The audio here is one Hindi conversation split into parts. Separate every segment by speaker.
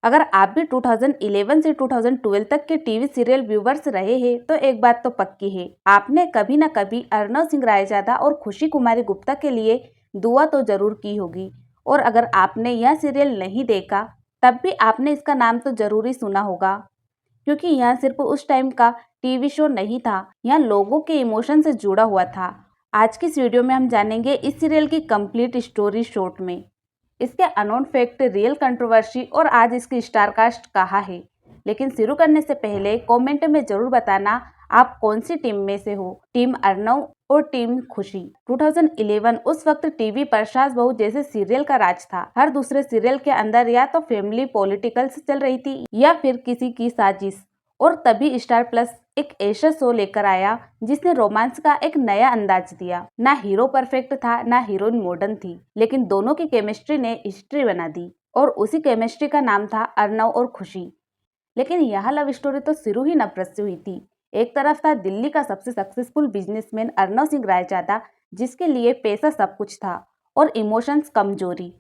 Speaker 1: अगर आप भी 2011 से 2012 तक के टीवी सीरियल व्यूवर्स रहे हैं तो एक बात तो पक्की है, आपने कभी न कभी अर्नव सिंह रायजादा और खुशी कुमारी गुप्ता के लिए दुआ तो जरूर की होगी। और अगर आपने यह सीरियल नहीं देखा तब भी आपने इसका नाम तो जरूर ही सुना होगा, क्योंकि यह सिर्फ उस टाइम का टीवी शो नहीं था, यह लोगों के इमोशन से जुड़ा हुआ था। आज की इस वीडियो में हम जानेंगे इस सीरियल की कंप्लीट स्टोरी शॉर्ट में, इसके अननोन फैक्ट, रियल कंट्रोवर्सी और आज इसकी स्टारकास्ट कहाँ है। लेकिन शुरू करने से पहले कमेंट में जरूर बताना आप कौन सी टीम में से हो, टीम अर्नव और टीम खुशी। 2011 उस वक्त टीवी पर सास बहू जैसे सीरियल का राज था। हर दूसरे सीरियल के अंदर या तो फैमिली पॉलिटिकल्स चल रही थी या फिर किसी की साजिश। और तभी स्टार प्लस एक ऐसा शो लेकर आया जिसने रोमांस का एक नया अंदाज दिया। ना हीरो परफेक्ट था, ना हीरोइन मॉडर्न थी, लेकिन दोनों की केमिस्ट्री ने हिस्ट्री बना दी और उसी केमिस्ट्री का नाम था अर्नव और खुशी। लेकिन यह लव स्टोरी तो शुरू ही नफरत से हुई थी। एक तरफ था दिल्ली का सबसे सक्सेसफुल बिजनेसमैन अर्नव सिंह रायजादा, जिसके लिए पैसा सब कुछ था और इमोशंस कमजोरी,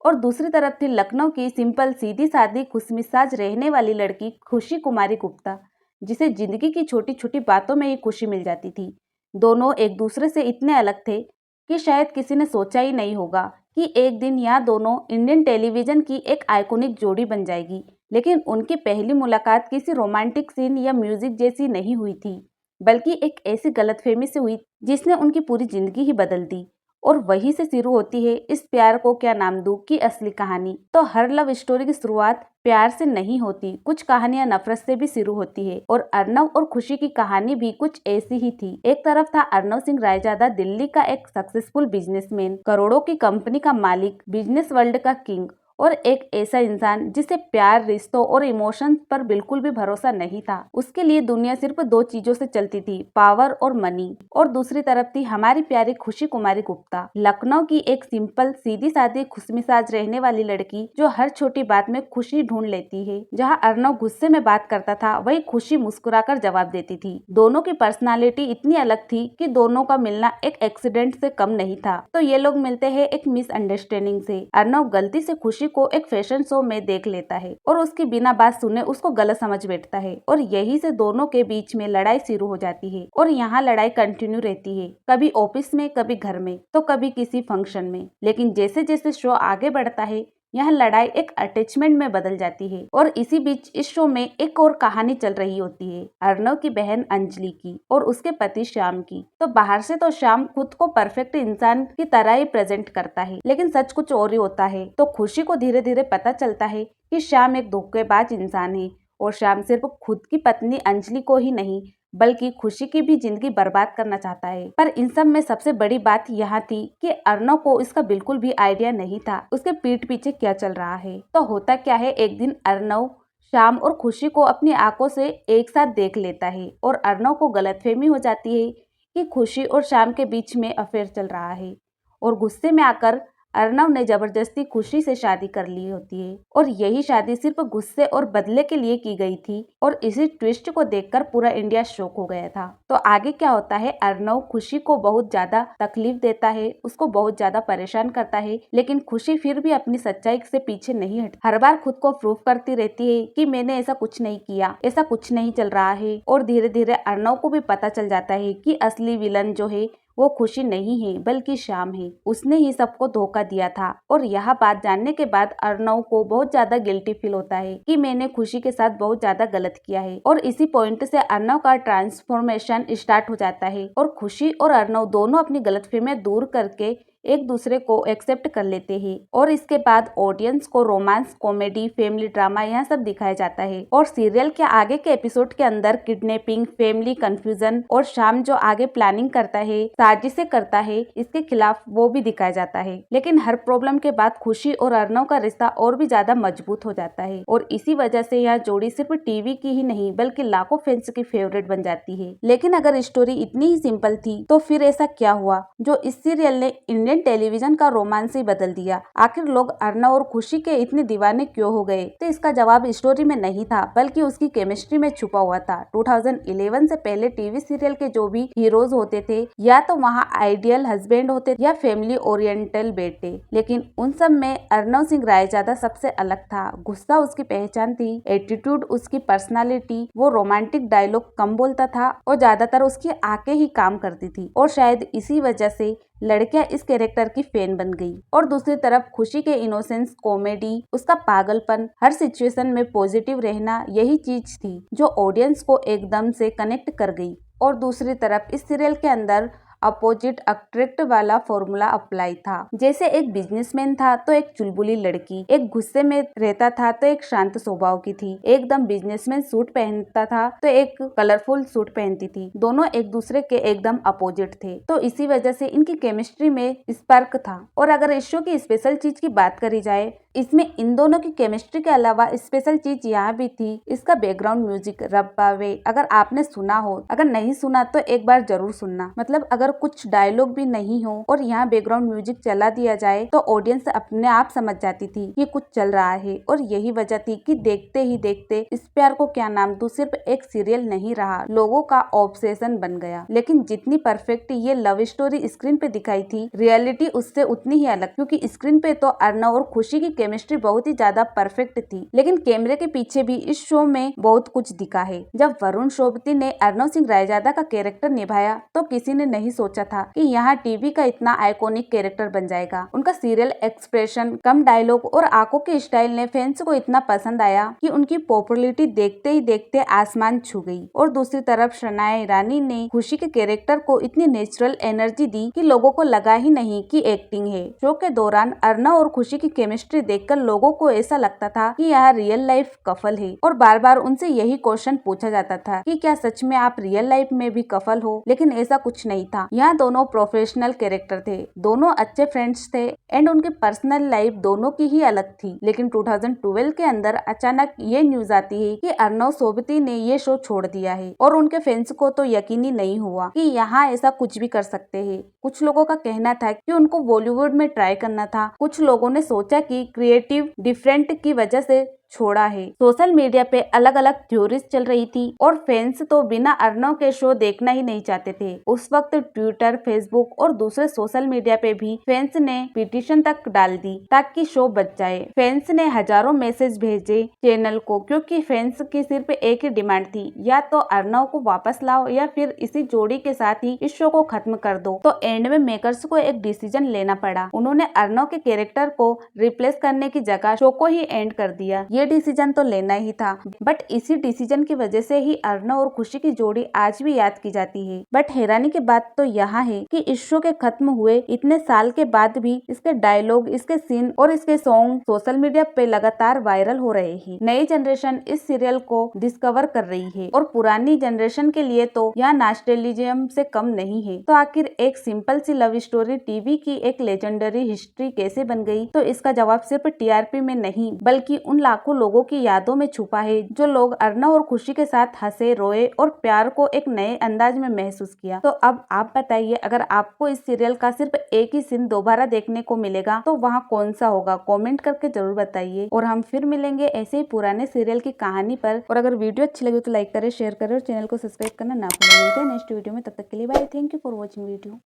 Speaker 1: और दूसरी तरफ थी लखनऊ की सिंपल सीधी सादी खुशमिजाज रहने वाली लड़की खुशी कुमारी गुप्ता, जिसे जिंदगी की छोटी छोटी बातों में ही खुशी मिल जाती थी। दोनों एक दूसरे से इतने अलग थे कि शायद किसी ने सोचा ही नहीं होगा कि एक दिन यह दोनों इंडियन टेलीविजन की एक आइकॉनिक जोड़ी बन जाएगी। लेकिन उनकी पहली मुलाकात किसी रोमांटिक सीन या म्यूजिक जैसी नहीं हुई थी, बल्कि एक ऐसी गलतफहमी से हुई जिसने उनकी पूरी जिंदगी ही बदल दी। और वहीं से शुरू होती है इस प्यार को क्या नाम दूं की असली कहानी। तो हर लव स्टोरी की शुरुआत प्यार से नहीं होती, कुछ कहानियां नफरत से भी शुरू होती है। और अर्नव और खुशी की कहानी भी कुछ ऐसी ही थी। एक तरफ था अर्नव सिंह रायजादा, दिल्ली का एक सक्सेसफुल बिजनेसमैन, करोड़ों की कंपनी का मालिक, बिजनेस वर्ल्ड का किंग, और एक ऐसा इंसान जिसे प्यार, रिश्तों और इमोशंस पर बिल्कुल भी भरोसा नहीं था। उसके लिए दुनिया सिर्फ दो चीजों से चलती थी, पावर और मनी। और दूसरी तरफ थी हमारी प्यारी खुशी कुमारी गुप्ता, लखनऊ की एक सिंपल सीधी सादी खुशमिजाज रहने वाली लड़की, जो हर छोटी बात में खुशी ढूंढ लेती है। जहाँ अर्नव गुस्से में बात करता था, वही खुशी मुस्कुराकर जवाब देती थी। दोनों की पर्सनालिटी इतनी अलग थी कि दोनों का मिलना एक एक्सीडेंट से कम नहीं था। तो ये लोग मिलते हैं एक मिसअंडरस्टैंडिंग से। अर्नव गलती से खुशी को एक फैशन शो में देख लेता है और उसकी बिना बात सुने उसको गलत समझ बैठता है, और यही से दोनों के बीच में लड़ाई शुरू हो जाती है। और यहाँ लड़ाई कंटिन्यू रहती है, कभी ऑफिस में, कभी घर में, तो कभी किसी फंक्शन में। लेकिन जैसे जैसे शो आगे बढ़ता है, यह लड़ाई एक अटैचमेंट में बदल जाती है। और इसी बीच इस शो में एक और कहानी चल रही होती है, अर्नव की बहन अंजलि की और उसके पति श्याम की। तो बाहर से तो श्याम खुद को परफेक्ट इंसान की तरह ही प्रेजेंट करता है, लेकिन सच कुछ और ही होता है। तो खुशी को धीरे धीरे पता चलता है कि श्याम एक धोखेबाज इंसान है, और श्याम सिर्फ खुद की पत्नी अंजलि को ही नहीं बल्कि खुशी की भी जिंदगी बर्बाद करना चाहता है। पर इन सब में सबसे बड़ी बात यह थी कि अर्नव को इसका बिल्कुल भी आइडिया नहीं था उसके पीठ पीछे क्या चल रहा है। तो होता क्या है, एक दिन अर्नव श्याम और खुशी को अपनी आंखों से एक साथ देख लेता है और अर्नव को गलतफहमी हो जाती है कि खुशी और श्याम के बीच में अफेयर चल रहा है। और गुस्से में आकर अर्नव ने जबरदस्ती खुशी से शादी कर ली होती है, और यही शादी सिर्फ गुस्से और बदले के लिए की गई थी। और इसी ट्विस्ट को देखकर पूरा इंडिया शॉक हो गया था। तो आगे क्या होता है, अर्नव खुशी को बहुत ज्यादा तकलीफ देता है, उसको बहुत ज्यादा परेशान करता है, लेकिन खुशी फिर भी अपनी सच्चाई से पीछे नहीं हट, हर बार खुद को प्रूव करती रहती है कि मैंने ऐसा कुछ नहीं किया, ऐसा कुछ नहीं चल रहा है। और धीरे धीरे अर्नव को भी पता चल जाता है कि असली विलन जो है वो खुशी नहीं है बल्कि श्याम है, उसने ही सबको धोखा दिया था। और यह बात जानने के बाद अर्नव को बहुत ज्यादा गिल्टी फील होता है कि मैंने खुशी के साथ बहुत ज्यादा गलत किया है। और इसी पॉइंट से अर्नव का ट्रांसफॉर्मेशन स्टार्ट हो जाता है, और खुशी और अर्नव दोनों अपनी गलतफहमियां दूर करके एक दूसरे को एक्सेप्ट कर लेते हैं। और इसके बाद ऑडियंस को रोमांस, कॉमेडी, फैमिली ड्रामा यह सब दिखाया जाता है। और सीरियल के आगे के एपिसोड के अंदर किडनैपिंग, फैमिली कंफ्यूजन और शाम जो आगे प्लानिंग करता है, साजिशें करता है, इसके खिलाफ वो भी दिखाया जाता है। लेकिन हर प्रॉब्लम के बाद खुशी और अर्नव का रिश्ता और भी ज्यादा मजबूत हो जाता है, और इसी वजह से यह जोड़ी सिर्फ टीवी की ही नहीं बल्कि लाखों फैंस की फेवरेट बन जाती है। लेकिन अगर स्टोरी इतनी ही सिंपल थी तो फिर ऐसा क्या हुआ जो इस सीरियल ने इंडियन इंडियन टेलीविजन का रोमांस ही बदल दिया। आखिर लोग अर्नव और खुशी के इतने दीवाने क्यों हो गए? तो इसका जवाब स्टोरी में नहीं था, बल्कि उसकी केमिस्ट्री में छुपा हुआ था। 2011 से पहले टीवी सीरियल के जो भी हीरोज होते थे, या तो वहाँ आइडियल हस्बैंड होते या फैमिली ओरिएंटल बेटे, लेकिन उन सब में अर्नव सिंह रायजादा सबसे अलग था। गुस्सा उसकी पहचान थी, एटीट्यूड उसकी पर्सनालिटी, वो रोमांटिक डायलॉग कम बोलता था और ज्यादातर उसकी आंखें ही काम करती थी, और शायद इसी वजह से लड़कियां इस कैरेक्टर की फैन बन गई। और दूसरी तरफ खुशी के इनोसेंस, कॉमेडी, उसका पागलपन, हर सिचुएशन में पॉजिटिव रहना, यही चीज थी जो ऑडियंस को एकदम से कनेक्ट कर गई। और दूसरी तरफ इस सीरियल के अंदर अपोजिट अट्रैक्ट वाला फॉर्मूला अप्लाई था। जैसे एक बिजनेसमैन था तो एक चुलबुली लड़की, एक गुस्से में रहता था तो एक शांत स्वभाव की थी, एकदम बिजनेसमैन सूट पहनता था तो एक कलरफुल सूट पहनती थी। दोनों एक दूसरे के एकदम अपोजिट थे, तो इसी वजह से इनकी केमिस्ट्री में स्पार्क था। और अगर इस शो की स्पेशल चीज की बात करी जाए, इसमें इन दोनों की केमिस्ट्री के अलावा स्पेशल चीज यहाँ भी थी, इसका बैकग्राउंड म्यूजिक रब्बावे। अगर आपने सुना हो, अगर नहीं सुना तो एक बार जरूर सुनना। मतलब अगर कुछ डायलॉग भी नहीं हो और यहाँ बैकग्राउंड म्यूजिक चला दिया जाए तो ऑडियंस अपने आप समझ जाती थी कि कुछ चल रहा है। और यही वजह थी कि देखते ही देखते इस प्यार को क्या नाम दूं सिर्फ एक सीरियल नहीं रहा, लोगों का ऑब्सेशन बन गया। लेकिन जितनी परफेक्ट ये लव स्टोरी स्क्रीन पे दिखाई थी, रियलिटी उससे उतनी ही अलग, क्योंकि स्क्रीन पे तो अर्नव और खुशी की केमिस्ट्री बहुत ही ज्यादा परफेक्ट थी, लेकिन कैमरे के पीछे भी इस शो में बहुत कुछ दिखा है। जब वरुण सोबती ने अर्नव सिंह रायजादा का कैरेक्टर निभाया तो किसी ने नहीं सोचा था कि यहाँ टीवी का इतना आइकॉनिक कैरेक्टर बन जाएगा। उनका सीरियल एक्सप्रेशन, कम डायलॉग और आंखों के स्टाइल ने फैंस को इतना पसंद आया कि उनकी पॉपुलैरिटी देखते ही देखते आसमान छू गई। और दूसरी तरफ शनाया ईरानी ने खुशी के कैरेक्टर को इतनी नेचुरल एनर्जी दी कि लोगों को लगा ही नहीं कि एक्टिंग है। शो के दौरान अर्नव और खुशी की केमिस्ट्री देखकर लोगों को ऐसा लगता था कि यह रियल लाइफ कपल है, और बार बार उनसे यही क्वेश्चन पूछा जाता था कि क्या सच में आप रियल लाइफ में भी कपल हो? लेकिन ऐसा कुछ नहीं था। यहाँ दोनों प्रोफेशनल कैरेक्टर थे, दोनों अच्छे फ्रेंड्स थे एंड उनकी पर्सनल लाइफ दोनों की ही अलग थी। लेकिन 2012 के अंदर अचानक ये न्यूज आती है कि अर्नव सोबती ने ये शो छोड़ दिया है, और उनके फैंस को तो यकीन ही नहीं हुआ कि यहाँ ऐसा कुछ भी कर सकते हैं। कुछ लोगों का कहना था कि उनको बॉलीवुड में ट्राई करना था, कुछ लोगों ने सोचा कि क्रिएटिव डिफरेंट की वजह से छोड़ा है। सोशल मीडिया पे अलग अलग थ्योरीज चल रही थी और फैंस तो बिना अर्नव के शो देखना ही नहीं चाहते थे। उस वक्त ट्विटर, फेसबुक और दूसरे सोशल मीडिया पे भी फैंस ने पिटीशन तक डाल दी ताकि शो बच जाए। फैंस ने हजारों मैसेज भेजे चैनल को, क्योंकि फैंस की सिर्फ एक ही डिमांड थी, या तो अर्नव को वापस लाओ या फिर इसी जोड़ी के साथ ही इस शो को खत्म कर दो। तो एंड में मेकर्स को एक डिसीजन लेना पड़ा। उन्होंने अर्नव के कैरेक्टर को रिप्लेस करने की जगह शो को ही एंड कर दिया। ये डिसीजन तो लेना ही था, बट इसी डिसीजन की वजह से ही अर्नव और खुशी की जोड़ी आज भी याद की जाती है। बट हैरानी की बात तो यहाँ है कि इस शो के खत्म हुए इतने साल के बाद भी इसके डायलॉग, इसके सीन और इसके सॉन्ग सोशल मीडिया पे लगातार वायरल हो रहे हैं। नई जनरेशन इस सीरियल को डिस्कवर कर रही है और पुरानी जनरेशन के लिए तो यहाँ नॉस्टैल्जियम से कम नहीं है। तो आखिर एक सिंपल सी लव स्टोरी टीवी की एक लेजेंडरी हिस्ट्री कैसे बन गई? तो इसका जवाब सिर्फ टीआरपी में नहीं, बल्कि उन लाखों लोगों की यादों में छुपा है जो लोग अर्नव और खुशी के साथ हंसे, रोए और प्यार को एक नए अंदाज में महसूस किया। तो अब आप बताइए, अगर आपको इस सीरियल का सिर्फ एक ही सीन दोबारा देखने को मिलेगा तो वहाँ कौन सा होगा? कमेंट करके जरूर बताइए। और हम फिर मिलेंगे ऐसे ही पुराने सीरियल की कहानी पर। और अगर वीडियो अच्छी लगी तो लाइक करें, शेयर करें और चैनल को सब्सक्राइब करना ना भूलें। मिलते हैं नेक्स्ट वीडियो में, तब तक के लिए bye. Thank you for watching video.